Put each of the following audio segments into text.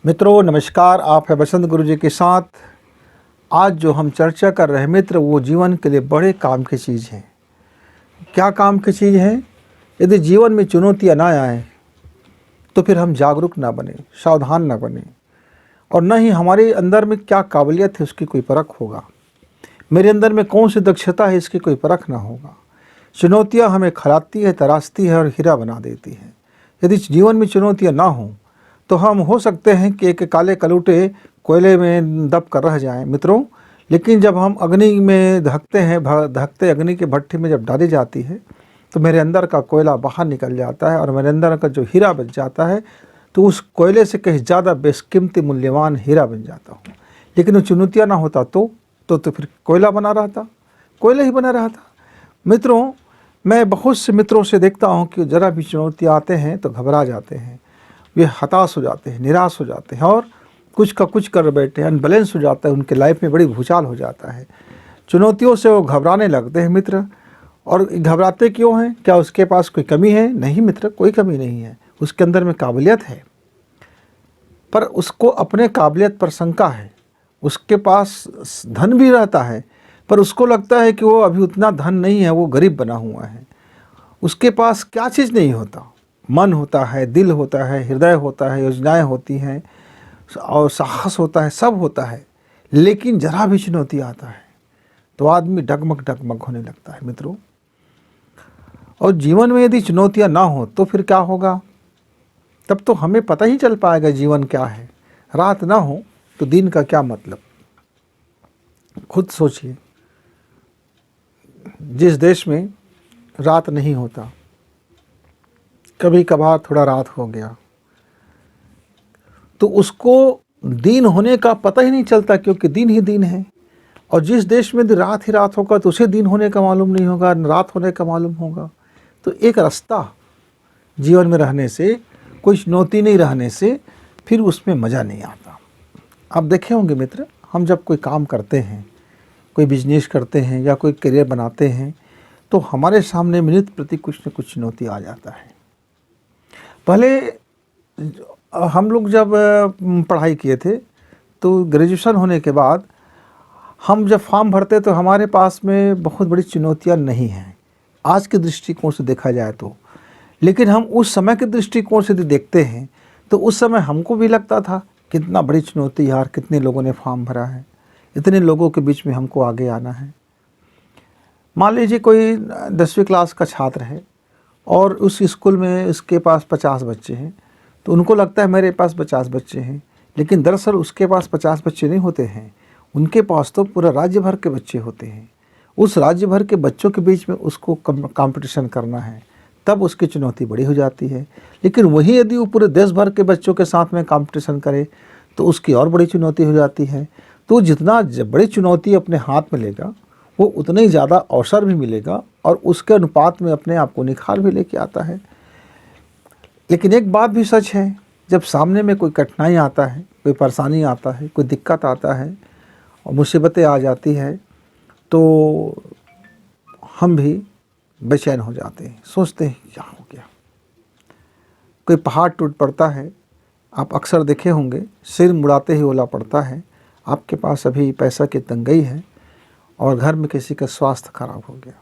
मित्रों नमस्कार, आप है बसंत गुरु जी के साथ। आज जो हम चर्चा कर रहे हैं मित्र, वो जीवन के लिए बड़े काम की चीज़ है। क्या काम की चीज़ है? यदि जीवन में चुनौतियाँ ना आए तो फिर हम जागरूक ना बने, सावधान ना बने, और न ही हमारे अंदर में क्या काबिलियत है उसकी कोई परख होगा। मेरे अंदर में कौन सी दक्षता है इसकी कोई परख ना होगा। चुनौतियाँ हमें खिलाती है, तराशती है और हीरा बना देती है। यदि जीवन में चुनौतियाँ ना हों तो हम हो सकते हैं कि एक काले कलूटे कोयले में दब कर रह जाएं मित्रों। लेकिन जब हम अग्नि में धकते हैं, धकते अग्नि के भट्ठी में जब डाली जाती है तो मेरे अंदर का कोयला बाहर निकल जाता है और मेरे अंदर का जो हीरा बच जाता है तो उस कोयले से कहीं ज़्यादा बेशकीमती मूल्यवान हीरा बन जाता हूँ। लेकिन वो चुनौतियाँ ना होता तो फिर कोयला बना रहता, कोयला ही बना रहता। मित्रों, मैं बहुत से मित्रों से देखता हूँ कि ज़रा भी चुनौतियाँ आते हैं तो घबरा जाते हैं, वे हताश हो जाते हैं, निराश हो जाते हैं और कुछ का कुछ कर बैठे हैं, अनबैलेंस हो जाता है, उनके लाइफ में बड़ी भूचाल हो जाता है। चुनौतियों से वो घबराने लगते हैं मित्र। और घबराते क्यों हैं? क्या उसके पास कोई कमी है? नहीं मित्र, कोई कमी नहीं है। उसके अंदर में काबिलियत है, पर उसको अपने काबिलियत पर शंका है। उसके पास धन भी रहता है, पर उसको लगता है कि वो अभी उतना धन नहीं है, वो गरीब बना हुआ है। उसके पास क्या चीज़ नहीं होता? मन होता है, दिल होता है, हृदय होता है, योजनाएं होती हैं और साहस होता है, सब होता है। लेकिन जरा भी चुनौती आता है तो आदमी डगमग डगमग होने लगता है मित्रों। और जीवन में यदि चुनौतियां ना हो तो फिर क्या होगा? तब तो हमें पता ही चल पाएगा जीवन क्या है। रात ना हो तो दिन का क्या मतलब? खुद सोचिए, जिस देश में रात नहीं होता, कभी कभार थोड़ा रात हो गया तो उसको दिन होने का पता ही नहीं चलता, क्योंकि दिन ही दिन है। और जिस देश में रात ही रात होगा तो उसे दिन होने का मालूम नहीं होगा, रात होने का मालूम होगा। तो एक रास्ता जीवन में रहने से, कोई चुनौती नहीं रहने से, फिर उसमें मज़ा नहीं आता। आप देखे होंगे मित्र, हम जब कोई काम करते हैं, कोई बिजनेस करते हैं या कोई करियर बनाते हैं तो हमारे सामने नित प्रति कुछ न कुछ चुनौती आ जाता है। पहले हम लोग जब पढ़ाई किए थे तो ग्रेजुएशन होने के बाद हम जब फॉर्म भरते तो हमारे पास में बहुत बड़ी चुनौतियां नहीं हैं आज के दृष्टिकोण से देखा जाए तो। लेकिन हम उस समय के दृष्टिकोण से देखते हैं तो उस समय हमको भी लगता था कितना बड़ी चुनौती यार, कितने लोगों ने फॉर्म भरा है, इतने लोगों के बीच में हमको आगे आना है। मान लीजिए कोई 10वीं क्लास का छात्र है और उस स्कूल में उसके पास 50 बच्चे हैं, तो उनको लगता है मेरे पास 50 बच्चे हैं। लेकिन दरअसल उसके पास 50 बच्चे नहीं होते हैं, उनके पास तो पूरा राज्य भर के बच्चे होते हैं। उस राज्य भर के बच्चों के बीच में उसको कंपटीशन करना है, तब उसकी चुनौती बड़ी हो जाती है। लेकिन वही यदि वो पूरे देश भर के बच्चों के साथ में कंपटीशन करे तो उसकी और बड़ी चुनौती हो जाती है। तो जितना बड़ी चुनौती अपने हाथ में लेगा वो उतना ही ज़्यादा अवसर भी मिलेगा और उसके अनुपात में अपने आप को निखार भी लेके आता है। लेकिन एक बात भी सच है, जब सामने में कोई कठिनाई आता है, कोई परेशानी आता है, कोई दिक्कत आता है और मुसीबतें आ जाती है तो हम भी बेचैन हो जाते हैं, सोचते हैं क्या हो गया। कोई पहाड़ टूट पड़ता है, आप अक्सर देखे होंगे, सिर मुड़ाते ही ओला पड़ता है। आपके पास अभी पैसा की तंगी है और घर में किसी का स्वास्थ्य खराब हो गया,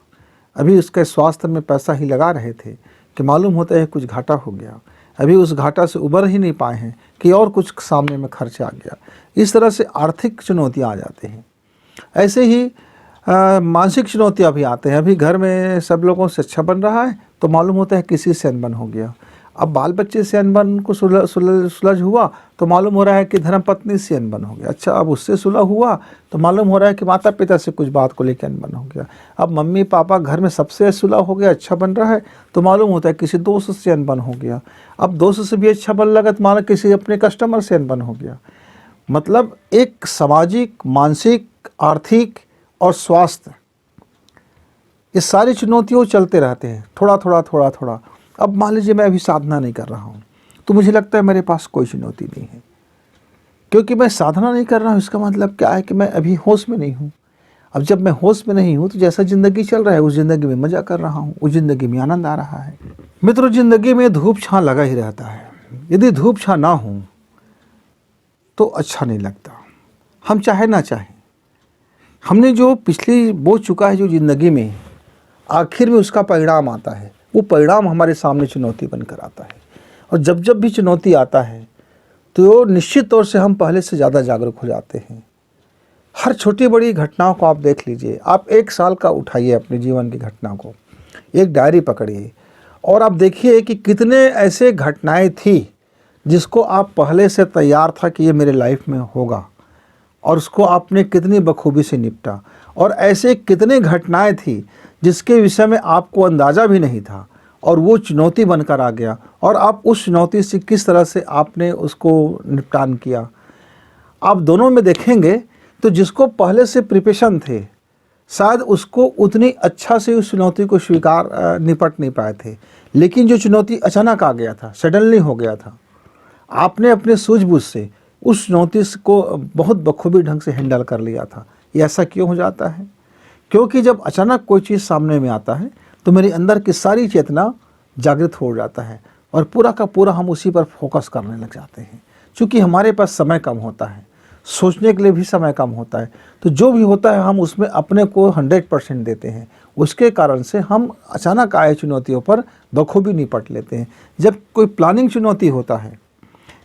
अभी उसके स्वास्थ्य में पैसा ही लगा रहे थे कि मालूम होता है कुछ घाटा हो गया, अभी उस घाटा से उबर ही नहीं पाए हैं कि और कुछ सामने में खर्च आ गया। इस तरह से आर्थिक चुनौतियाँ आ जाते हैं। ऐसे ही मानसिक चुनौतियाँ भी आते हैं। अभी घर में सब लोगों से अच्छा बन रहा है तो मालूम होता है किसी से अनबन हो गया। अब बाल बच्चे से अनबन को सुलझ हुआ तो मालूम हो रहा है कि धर्मपत्नी से अनबन हो गया। अच्छा, अब उससे सुलह हुआ तो मालूम हो रहा है कि माता पिता से कुछ बात को लेकर अनबन हो गया। अब मम्मी पापा घर में सबसे सुलह हो गया, अच्छा बन रहा है तो मालूम होता है किसी दोस्त से अनबन हो गया। अब दोस्त से भी अच्छा बन लगा तो मानो किसी अपने कस्टमर से अनबन हो गया। मतलब एक सामाजिक, मानसिक, आर्थिक और स्वास्थ्य, ये सारी चुनौतियों चलते रहते हैं, थोड़ा थोड़ा थोड़ा थोड़ा। अब मान लीजिए मैं अभी साधना नहीं कर रहा हूँ तो मुझे लगता है मेरे पास कोई चुनौती नहीं है, क्योंकि मैं साधना नहीं कर रहा हूँ। इसका मतलब क्या है कि मैं अभी होश में नहीं हूँ। अब जब मैं होश में नहीं हूँ तो जैसा ज़िंदगी चल रहा है उस ज़िंदगी में मज़ा कर रहा हूँ, उस ज़िंदगी में आनंद आ रहा है। मित्रों, ज़िंदगी में धूप छाँ लगा ही रहता है। यदि धूप छाँ ना हो तो अच्छा नहीं लगता, हम चाहे ना चाहें। हमने जो पिछली बोझ चुका है जो ज़िंदगी में, आखिर में उसका परिणाम आता है। वो परिणाम हमारे सामने चुनौती बनकर आता है। और जब जब भी चुनौती आता है तो निश्चित तौर से हम पहले से ज़्यादा जागरूक हो जाते हैं। हर छोटी बड़ी घटनाओं को आप देख लीजिए। आप 1 साल का उठाइए अपने जीवन की घटना को, एक डायरी पकड़िए और आप देखिए कि कितने ऐसे घटनाएं थी जिसको आप पहले से तैयार था कि ये मेरे लाइफ में होगा, और उसको आपने कितनी बखूबी से निपटा। और ऐसे कितने घटनाएं थी जिसके विषय में आपको अंदाज़ा भी नहीं था और वो चुनौती बनकर आ गया, और आप उस चुनौती से किस तरह से आपने उसको निपटान किया। आप दोनों में देखेंगे तो जिसको पहले से प्रिपरेशन थे, शायद उसको उतनी अच्छा से उस चुनौती को निपट नहीं पाए थे। लेकिन जो चुनौती अचानक आ गया था, सडनली हो गया था, आपने अपने सूझबूझ से उस चुनौती को बहुत बखूबी ढंग से हैंडल कर लिया था। ये ऐसा क्यों हो जाता है? क्योंकि जब अचानक कोई चीज़ सामने में आता है तो मेरे अंदर की सारी चेतना जागृत हो जाता है और पूरा का पूरा हम उसी पर फोकस करने लग जाते हैं। क्योंकि हमारे पास समय कम होता है, सोचने के लिए भी समय कम होता है, तो जो भी होता है हम उसमें अपने को 100% देते हैं। उसके कारण से हम अचानक आए चुनौतियों पर बखूबी निपट लेते हैं। जब कोई प्लानिंग चुनौती होता है,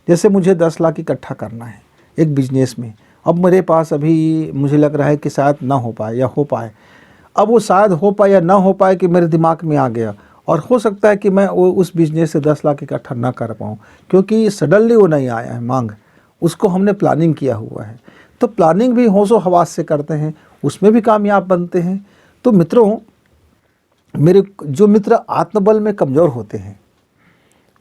जैसे मुझे 10 लाख इकट्ठा करना है एक बिजनेस में, अब मेरे पास अभी मुझे लग रहा है कि शायद ना हो पाए या हो पाए। अब वो शायद हो पाए या ना हो पाए कि मेरे दिमाग में आ गया, और हो सकता है कि मैं वो उस बिजनेस से 10 लाख इकट्ठा ना कर पाऊँ, क्योंकि सडनली वो नहीं आया है मांग, उसको हमने प्लानिंग किया हुआ है। तो प्लानिंग भी होशो हवास से करते हैं, उसमें भी कामयाब बनते हैं। तो मित्रों, मेरे जो मित्र आत्मबल में कमज़ोर होते हैं,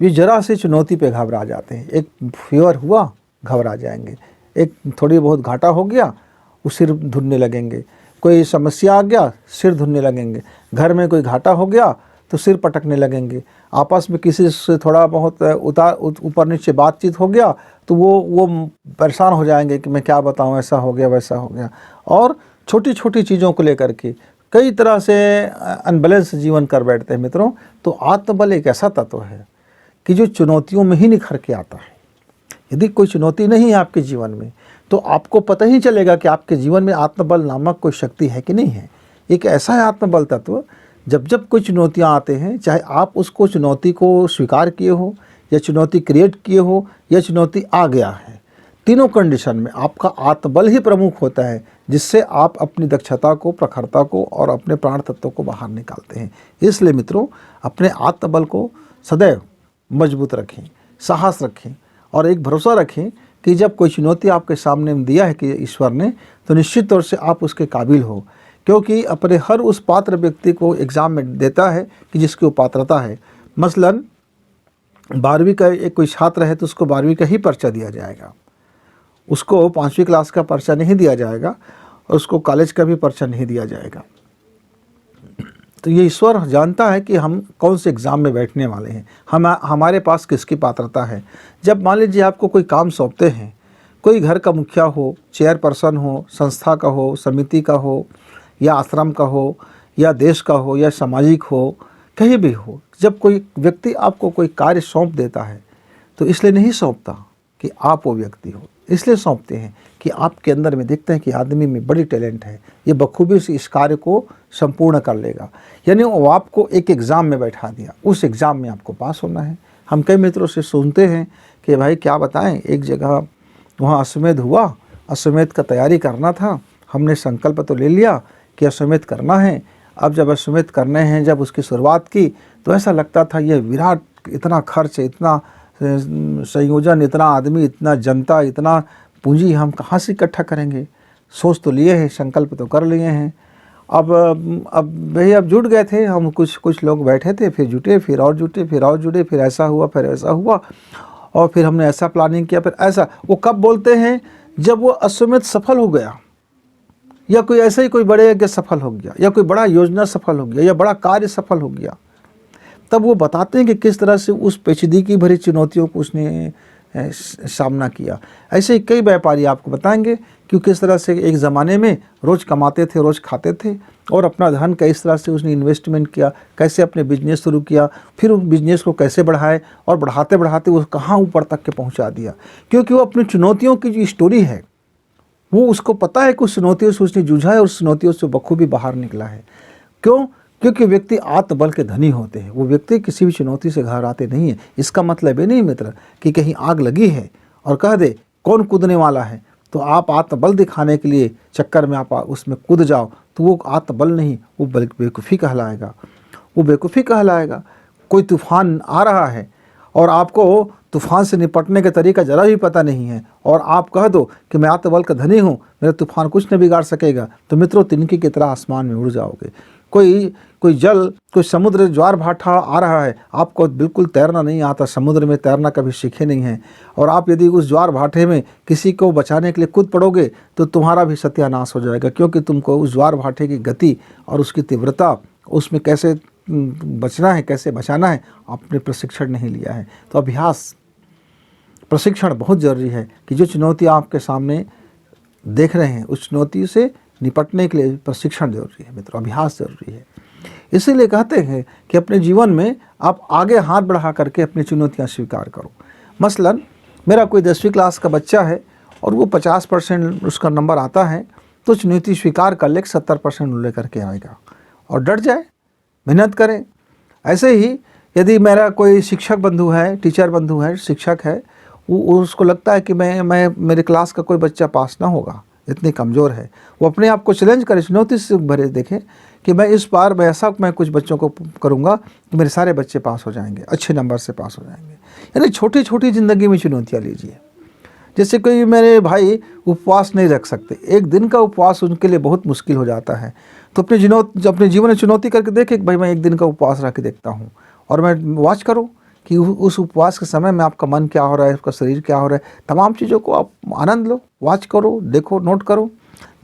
ये जरा से चुनौती पे घबरा जाते हैं। एक फीवर हुआ, घबरा जाएंगे। एक थोड़ी बहुत घाटा हो गया, वो सिर धुनने लगेंगे। कोई समस्या आ गया, सिर धुनने लगेंगे। घर में कोई घाटा हो गया तो सिर पटकने लगेंगे। आपस में किसी से थोड़ा बहुत ऊपर नीचे बातचीत हो गया तो वो परेशान हो जाएंगे कि मैं क्या बताऊं, ऐसा हो गया वैसा हो गया। और छोटी छोटी चीज़ों को लेकर के कई तरह से अनबैलेंस जीवन कर बैठते हैं मित्रों। तो आत्मबल एक ऐसा तत्व है कि जो चुनौतियों में ही निखर के आता है। यदि कोई चुनौती नहीं है आपके जीवन में तो आपको पता ही चलेगा कि आपके जीवन में आत्मबल नामक कोई शक्ति है कि नहीं है। एक ऐसा है आत्मबल तत्व, जब जब कोई चुनौतियां आते हैं, चाहे आप उसको चुनौती को स्वीकार किए हो या चुनौती क्रिएट किए हो या चुनौती आ गया है, तीनों कंडीशन में आपका आत्मबल ही प्रमुख होता है, जिससे आप अपनी दक्षता को, प्रखरता को और अपने प्राण तत्वों को बाहर निकालते हैं। इसलिए मित्रों, अपने आत्मबल को सदैव मजबूत रखें, साहस रखें और एक भरोसा रखें कि जब कोई चुनौती आपके सामने दिया है कि ईश्वर ने, तो निश्चित तौर से आप उसके काबिल हो। क्योंकि अपने हर उस पात्र व्यक्ति को एग्ज़ाम में देता है कि जिसकी वो पात्रता है। मसलन 12वीं का एक कोई छात्र है तो उसको 12वीं का ही पर्चा दिया जाएगा, उसको 5वीं क्लास का पर्चा नहीं दिया जाएगा और उसको कॉलेज का भी पर्चा नहीं दिया जाएगा। तो ये ईश्वर जानता है कि हम कौन से एग्ज़ाम में बैठने वाले हैं, हमारे पास किसकी पात्रता है। जब मान लीजिए आपको कोई काम सौंपते हैं, कोई घर का मुखिया हो, चेयरपर्सन हो, संस्था का हो, समिति का हो या आश्रम का हो या देश का हो या सामाजिक हो, कहीं भी हो, जब कोई व्यक्ति आपको कोई कार्य सौंप देता है तो इसलिए नहीं सौंपता कि आप वो व्यक्ति हो, इसलिए सौंपते हैं कि आपके अंदर में देखते हैं कि आदमी में बड़ी टैलेंट है, ये बखूबी से इस कार्य को संपूर्ण कर लेगा। यानी वो आपको एक एग्ज़ाम में बैठा दिया, उस एग्ज़ाम में आपको पास होना है। हम कई मित्रों से सुनते हैं कि भाई क्या बताएं, एक जगह वहाँ अश्वमेध हुआ, अश्वमेध का तैयारी करना था, हमने संकल्प तो ले लिया कि अश्वमेध करना है। अब जब अश्वमेध करने हैं, जब उसकी शुरुआत की तो ऐसा लगता था ये विराट, इतना खर्च, इतना संयोजन, इतना आदमी, इतना जनता, इतना पूंजी हम कहाँ से इकट्ठा करेंगे। सोच तो लिए हैं, संकल्प तो कर लिए हैं, अब भाई अब जुट गए थे हम, कुछ लोग बैठे थे, फिर जुटे, फिर और जुटे, फिर और जुटे, फिर ऐसा हुआ, फिर ऐसा हुआ, और फिर हमने ऐसा प्लानिंग किया, फिर ऐसा। वो कब बोलते हैं? जब वो अश्वमेध सफल हो गया, या कोई ऐसा ही कोई बड़े यज्ञ सफल हो गया, या कोई बड़ा योजना सफल हो गया, या बड़ा कार्य सफल हो गया, तब वो बताते हैं कि किस तरह से उस पेचीदगी भरी चुनौतियों को उसने सामना किया। ऐसे ही कई व्यापारी आपको बताएंगे कि कि किस तरह से एक ज़माने में रोज़ कमाते थे, रोज़ खाते थे, और अपना धन किस तरह से उसने इन्वेस्टमेंट किया, कैसे अपने बिजनेस शुरू किया, फिर उस बिजनेस को कैसे बढ़ाए, और बढ़ाते बढ़ाते वो कहाँ ऊपर तक के पहुँचा दिया। क्योंकि वो अपनी चुनौतियों की जो स्टोरी है, वो उसको पता है कि उस चुनौतियों से उसने जूझा है और उस चुनौतियों से बखूबी बाहर निकला है। क्यों? क्योंकि व्यक्ति आत्मबल के धनी होते हैं। वो व्यक्ति किसी भी चुनौती से घबराते नहीं है। इसका मतलब ये नहीं मित्र कि कहीं आग लगी है और कह दे कौन कूदने वाला है, तो आप आत्मबल दिखाने के लिए चक्कर में आप उसमें कूद जाओ, तो वो आत्मबल नहीं, वो बेवकूफ़ी कहलाएगा। वो बेवकूफ़ी कहलाएगा। कोई तूफान आ रहा है और आपको तूफान से निपटने का तरीका ज़रा भी पता नहीं है, और आप कह दो कि मैं आत्मबल का धनी हूँ, मेरा तूफान कुछ नहीं बिगाड़ सकेगा, तो मित्रों तिनके की तरह आसमान में उड़ जाओगे। कोई समुद्र ज्वार भाटा आ रहा है, आपको बिल्कुल तैरना नहीं आता, समुद्र में तैरना कभी सीखे नहीं है, और आप यदि उस ज्वार भाटे में किसी को बचाने के लिए कूद पड़ोगे तो तुम्हारा भी सत्यानाश हो जाएगा, क्योंकि तुमको उस ज्वार भाटे की गति और उसकी तीव्रता, उसमें कैसे बचना है, कैसे बचाना है, आपने प्रशिक्षण नहीं लिया है। तो अभ्यास, प्रशिक्षण बहुत ज़रूरी है कि जो चुनौती आपके सामने देख रहे हैं उस चुनौती से निपटने के लिए प्रशिक्षण जरूरी है मित्रों, अभ्यास जरूरी है। इसीलिए कहते हैं कि अपने जीवन में आप आगे हाथ बढ़ा करके अपनी चुनौतियां स्वीकार करो। मसलन मेरा कोई 10वीं क्लास का बच्चा है और वो 50% उसका नंबर आता है, तो चुनौती स्वीकार कर ले 70% लेकर के आएगा, और डट जाए, मेहनत करें। ऐसे ही यदि मेरा कोई शिक्षक बंधु है, टीचर बंधु है, शिक्षक है, वो उसको लगता है कि मैं मेरे क्लास का कोई बच्चा पास ना होगा, इतनी कमज़ोर है, वो अपने आप को चैलेंज करे, चुनौती से भरे देखें कि मैं इस बार मैं कुछ बच्चों को करूँगा कि मेरे सारे बच्चे पास हो जाएंगे, अच्छे नंबर से पास हो जाएंगे। यानी छोटी छोटी ज़िंदगी में चुनौतियाँ लीजिए। जैसे कोई मेरे भाई उपवास नहीं रख सकते, एक दिन का उपवास उनके लिए बहुत मुश्किल हो जाता है, तो अपने जीवन में चुनौती करके देखें कि भाई मैं एक दिन का उपवास रख के देखता हूँ, और मैं वॉच करूँ कि उस उपवास के समय में आपका मन क्या हो रहा है, आपका शरीर क्या हो रहा है, तमाम चीज़ों को आप आनंद लो, वॉच करो, देखो, नोट करो।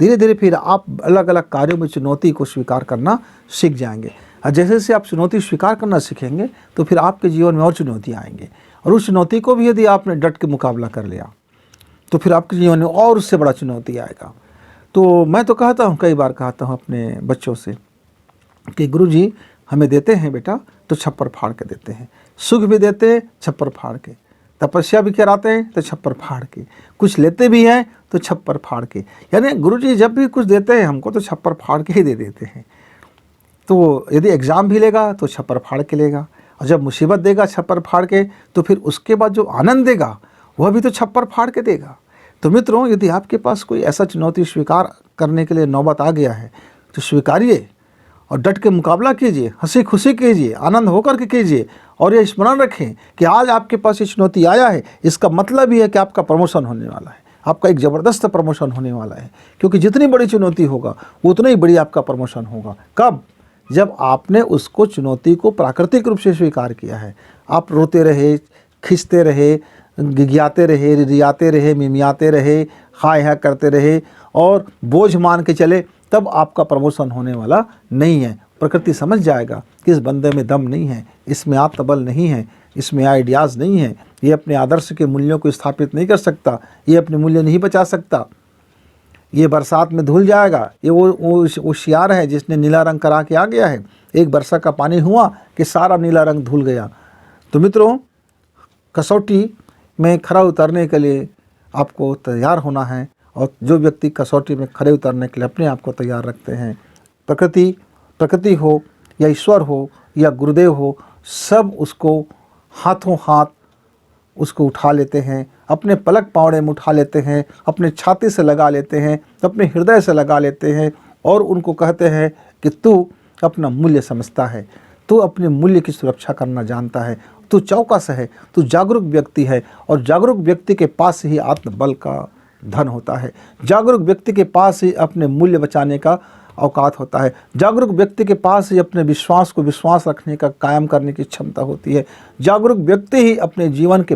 धीरे धीरे फिर आप अलग अलग कार्यों में चुनौती को स्वीकार करना सीख जाएंगे, और जैसे जैसे आप चुनौती स्वीकार करना सीखेंगे तो फिर आपके जीवन में और चुनौतियाँ आएंगे, और उस चुनौती को भी यदि आपने डट के मुकाबला कर लिया तो फिर आपके जीवन में और उससे बड़ा चुनौती आएगा। तो मैं तो कहता हूँ, कई बार कहता हूँ अपने बच्चों से कि गुरुजी हमें देते हैं बेटा तो छप्पर फाड़ के देते हैं, सुख भी देते हैं छप्पर फाड़ के, तपस्या भी कराते हैं तो छप्पर फाड़ के, कुछ लेते भी हैं तो छप्पर फाड़ के। यानी गुरुजी जब भी कुछ देते हैं हमको तो छप्पर फाड़ के ही दे देते हैं। तो यदि एग्ज़ाम भी लेगा तो छप्पर फाड़ के लेगा, और जब मुसीबत देगा छप्पर फाड़ के, तो फिर उसके बाद जो आनंद देगा वह भी तो छप्पर फाड़ के देगा। तो मित्रों, यदि आपके पास कोई ऐसा चुनौती स्वीकार करने के लिए नौबत आ गया है तो स्वीकारिए और डट के मुकाबला कीजिए, हंसी खुशी कीजिए, आनंद होकर के कीजिए, और ये स्मरण रखें कि आज आपके पास ये चुनौती आया है, इसका मतलब ही है कि आपका प्रमोशन होने वाला है, आपका एक ज़बरदस्त प्रमोशन होने वाला है, क्योंकि जितनी बड़ी चुनौती होगा उतना ही बड़ी आपका प्रमोशन होगा। कब? जब आपने उसको चुनौती को प्राकृतिक रूप से स्वीकार किया है। आप रोते रहे, खींचते रहे, गिगियाते रहे, रियाते रहे, मिमियाते रहे, हाय हाय करते रहे और बोझ मान के चले, तब आपका प्रमोशन होने वाला नहीं है। प्रकृति समझ जाएगा कि इस बंदे में दम नहीं है, इसमें आत्मबल नहीं है, इसमें आइडियाज़ नहीं है, ये अपने आदर्श के मूल्यों को स्थापित नहीं कर सकता, ये अपने मूल्य नहीं बचा सकता, ये बरसात में धुल जाएगा, ये वो शियार है जिसने नीला रंग करा के आ गया है, एक बरसा का पानी हुआ कि सारा नीला रंग धुल गया। तो मित्रों, कसौटी में खरा उतरने के लिए आपको तैयार होना है, और जो व्यक्ति कसौटी में खड़े उतरने के लिए अपने आप को तैयार रखते हैं, प्रकृति हो या ईश्वर हो या गुरुदेव हो, सब उसको हाथों हाथ उसको उठा लेते हैं, अपने पलक पावड़े में उठा लेते हैं, अपने छाती से लगा लेते हैं, अपने हृदय से लगा लेते हैं, और उनको कहते हैं कि तू अपना मूल्य समझता है, तू अपने मूल्य की सुरक्षा करना जानता है, तू चौकस है, तू जागरूक व्यक्ति है, और जागरूक व्यक्ति के पास ही आत्मबल का धन होता है। जागरूक व्यक्ति के पास ही अपने मूल्य बचाने का औकात होता है। जागरूक व्यक्ति के पास ही अपने विश्वास को विश्वास रखने का, कायम करने की क्षमता होती है। जागरूक व्यक्ति ही अपने जीवन के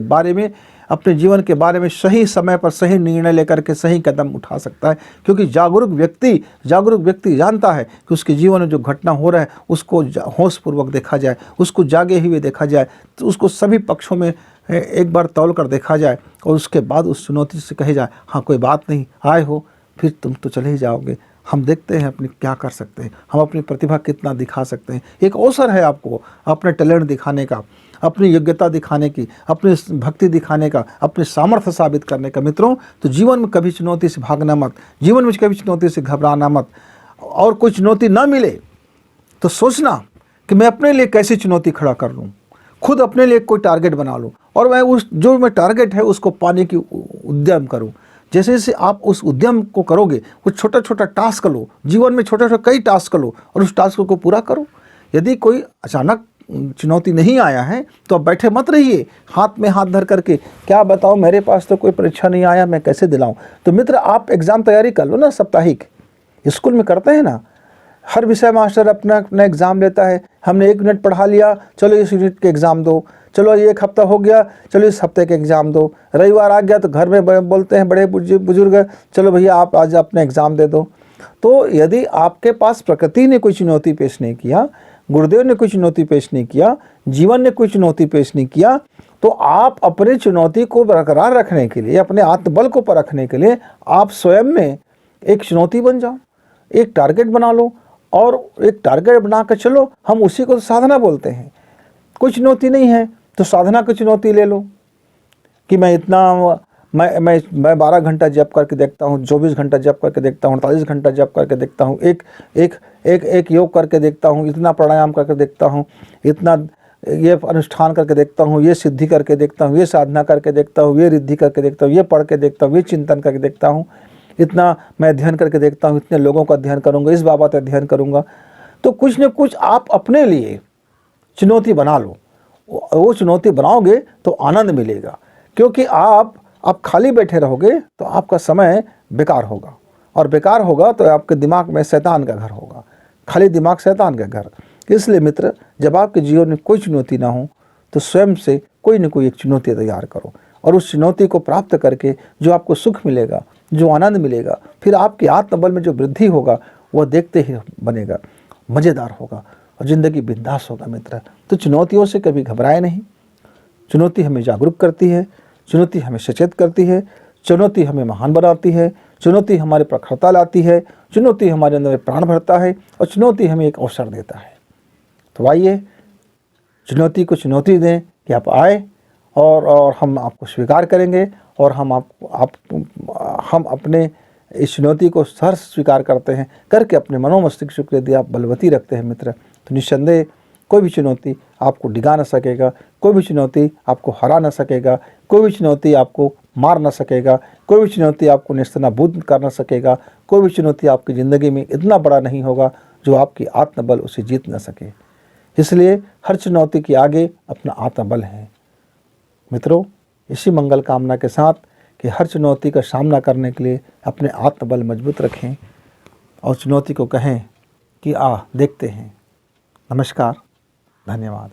बारे में सही समय पर सही निर्णय लेकर के सही कदम उठा सकता है, क्योंकि जागरूक व्यक्ति जानता है कि उसके जीवन में जो घटना हो रहा है उसको होशपूर्वक देखा जाए, उसको जागे हुए देखा जाए, तो उसको सभी पक्षों में एक बार तौल कर देखा जाए, और उसके बाद उस चुनौती से कहे जाए, हाँ कोई बात नहीं, आए हो फिर तुम तो चले ही जाओगे। हम देखते हैं अपनी क्या कर सकते हैं, हम अपनी प्रतिभा कितना दिखा सकते हैं। एक अवसर है आपको अपने टैलेंट दिखाने का, अपनी योग्यता दिखाने की, अपनी भक्ति दिखाने का, अपने सामर्थ्य साबित करने का। मित्रों, तो जीवन में कभी चुनौती से भागना मत, जीवन में कभी चुनौती से घबराना मत। और कोई चुनौती ना मिले तो सोचना कि मैं अपने लिए कैसे चुनौती खड़ा कर लूँ, खुद अपने लिए कोई टारगेट बना लूँ और मैं उस जो मैं टारगेट है उसको पाने की उद्यम करूँ। जैसे जैसे आप उस उद्यम को करोगे, कुछ छोटा छोटा टास्क लो, जीवन में छोटा छोटा कई टास्क लो और उस टास्क को पूरा करो। यदि कोई अचानक चुनौती नहीं आया है तो आप बैठे मत रहिए हाथ में हाथ धर करके, क्या बताओ मेरे पास तो कोई परीक्षा नहीं आया, मैं कैसे दिलाऊं। तो मित्र, आप एग्ज़ाम तैयारी कर लो ना, साप्ताहिक स्कूल में करते हैं ना, हर विषय मास्टर अपना अपना एग्ज़ाम लेता है। हमने 1 यूनिट पढ़ा लिया, चलो इस यूनिट के एग्ज़ाम दो, चलो ये 1 हफ्ता हो गया, चलो इस हफ्ते के एग्ज़ाम दो। रविवार आ गया तो घर में बोलते हैं बड़े बुजुर्ग, चलो भैया आप आज अपने एग्ज़ाम दे दो। तो यदि आपके पास प्रकृति ने कोई चुनौती पेश नहीं किया, गुरुदेव ने कोई चुनौती पेश नहीं किया, जीवन ने कोई चुनौती पेश नहीं किया, तो आप अपनी चुनौती को बरकरार रखने के लिए, अपने आत्मबल को परखने के लिए आप स्वयं में एक चुनौती बन जाओ, एक टारगेट बना लो और एक टारगेट बना कर चलो। हम उसी को साधना बोलते हैं। कोई चुनौती नहीं है तो साधना की चुनौती ले लो कि मैं इतना मैं 12 घंटा जप करके देखता हूँ, 24 घंटा जप करके देखता हूँ, 48 घंटा जप करके देखता हूँ, एक योग करके देखता हूँ, इतना प्राणायाम करके देखता हूँ, इतना ये अनुष्ठान करके देखता हूँ, ये सिद्धि करके देखता हूँ, ये साधना करके देखता हूँ, ये रिद्धि करके देखता हूँ, ये पढ़ के देखता हूँ, ये चिंतन करके देखता हूँ, इतना मैं अध्ययन करके देखता हूँ, इतने लोगों का अध्ययन करूँगा, इस बाबा का अध्ययन करूँगा। तो कुछ न कुछ आप अपने लिए चुनौती बना लो। वो चुनौती बनाओगे तो आनंद मिलेगा, क्योंकि आप खाली बैठे रहोगे तो आपका समय बेकार होगा, और बेकार होगा तो आपके दिमाग में शैतान का घर होगा, खाली दिमाग शैतान का घर। इसलिए मित्र, जब आपके जीवन में कोई चुनौती ना हो तो स्वयं से कोई न कोई एक चुनौती तैयार करो, और उस चुनौती को प्राप्त करके जो आपको सुख मिलेगा, जो आनंद मिलेगा, फिर आपके आत्मबल में जो वृद्धि होगा वह देखते ही बनेगा, मज़ेदार होगा और ज़िंदगी बिंदास होगा। मित्र, तो चुनौतियों से कभी घबराए नहीं। चुनौती हमें जागरूक करती है, चुनौती हमें सचेत करती है, चुनौती हमें महान बनाती है, चुनौती हमारे प्रखरता लाती है, चुनौती हमारे अंदर प्राण भरता है और चुनौती हमें एक अवसर देता है। तो आइए चुनौती को चुनौती दें कि आप आए और हम आपको स्वीकार करेंगे, और हम अपने इस चुनौती को सहर्ष स्वीकार करते हैं करके अपने मनोमस्तिष्क को यदि आप बलवती रखते हैं मित्र, तो निस्संदेह कोई भी चुनौती आपको डिगा न सकेगा, कोई भी चुनौती आपको हरा न सकेगा, कोई भी चुनौती आपको मार न सकेगा, कोई भी चुनौती आपको नेस्तनाबूद कर न सकेगा, कोई भी चुनौती आपकी ज़िंदगी में इतना बड़ा नहीं होगा जो आपकी आत्मबल उसे जीत न सके। इसलिए हर चुनौती के आगे अपना आत्मबल है। मित्रों, इसी मंगल कामना के साथ कि हर चुनौती का सामना करने के लिए अपने आत्मबल मजबूत रखें और चुनौती को कहें कि देखते हैं। नमस्कार, धन्यवाद।